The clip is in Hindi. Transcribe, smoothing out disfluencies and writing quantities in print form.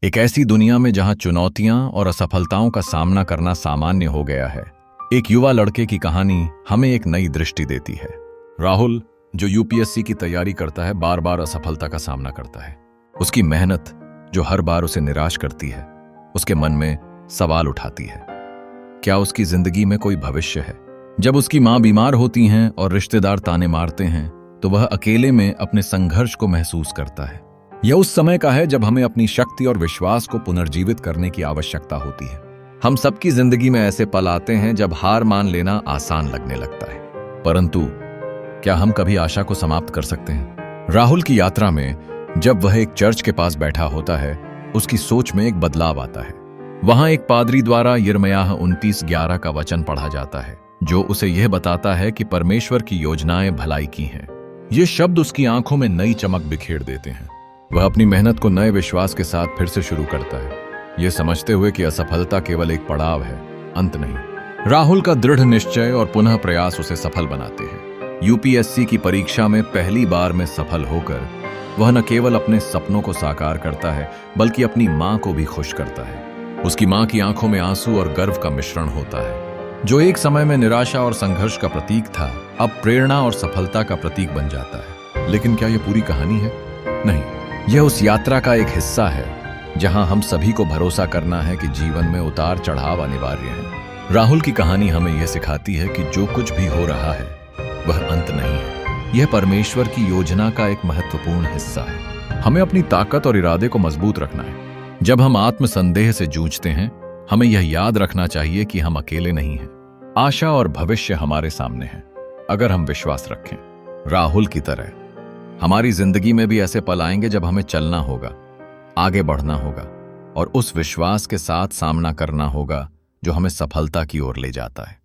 एक ऐसी दुनिया में जहां चुनौतियां और असफलताओं का सामना करना सामान्य हो गया है, एक युवा लड़के की कहानी हमें एक नई दृष्टि देती है। राहुल, जो यूपीएससी की तैयारी करता है, बार बार असफलता का सामना करता है। उसकी मेहनत जो हर बार उसे निराश करती है, उसके मन में सवाल उठाती है, क्या उसकी जिंदगी में कोई भविष्य है? जब उसकी मां बीमार होती हैं और रिश्तेदार ताने मारते हैं, तो वह अकेले में अपने संघर्ष को महसूस करता है। यह उस समय का है जब हमें अपनी शक्ति और विश्वास को पुनर्जीवित करने की आवश्यकता होती है। हम सबकी जिंदगी में ऐसे पल आते हैं जब हार मान लेना आसान लगने लगता है, परंतु क्या हम कभी आशा को समाप्त कर सकते हैं? राहुल की यात्रा में जब वह एक चर्च के पास बैठा होता है, उसकी सोच में एक बदलाव आता है। वहां एक पादरी द्वारा यिर्मयाह 29:11 का वचन पढ़ा जाता है, जो उसे यह बताता है कि परमेश्वर की योजनाएं भलाई की हैं। ये शब्द उसकी आंखों में नई चमक बिखेर देते हैं। वह अपनी मेहनत को नए विश्वास के साथ फिर से शुरू करता है, ये समझते हुए कि असफलता केवल एक पड़ाव है, अंत नहीं। राहुल का दृढ़ निश्चय और पुनः प्रयास उसे सफल बनाते हैं। यूपीएससी की परीक्षा में पहली बार में सफल होकर वह न केवल अपने सपनों को साकार करता है, बल्कि अपनी मां को भी खुश करता है। उसकी मां की आंखों में आंसू और गर्व का मिश्रण होता है। जो एक समय में निराशा और संघर्ष का प्रतीक था, अब प्रेरणा और सफलता का प्रतीक बन जाता है। लेकिन क्या यह पूरी कहानी है? नहीं, यह उस यात्रा का एक हिस्सा है जहां हम सभी को भरोसा करना है कि जीवन में उतार चढ़ाव अनिवार्य है। राहुल की कहानी हमें यह सिखाती है कि जो कुछ भी हो रहा है वह अंत नहीं है, यह परमेश्वर की योजना का एक महत्वपूर्ण हिस्सा है। हमें अपनी ताकत और इरादे को मजबूत रखना है। जब हम आत्मसंदेह से जूझते हैं, हमें यह याद रखना चाहिए कि हम अकेले नहीं हैं। आशा और भविष्य हमारे सामने है, अगर हम विश्वास रखें। राहुल की तरह हमारी जिंदगी में भी ऐसे पल आएंगे जब हमें चलना होगा, आगे बढ़ना होगा और उस विश्वास के साथ सामना करना होगा जो हमें सफलता की ओर ले जाता है।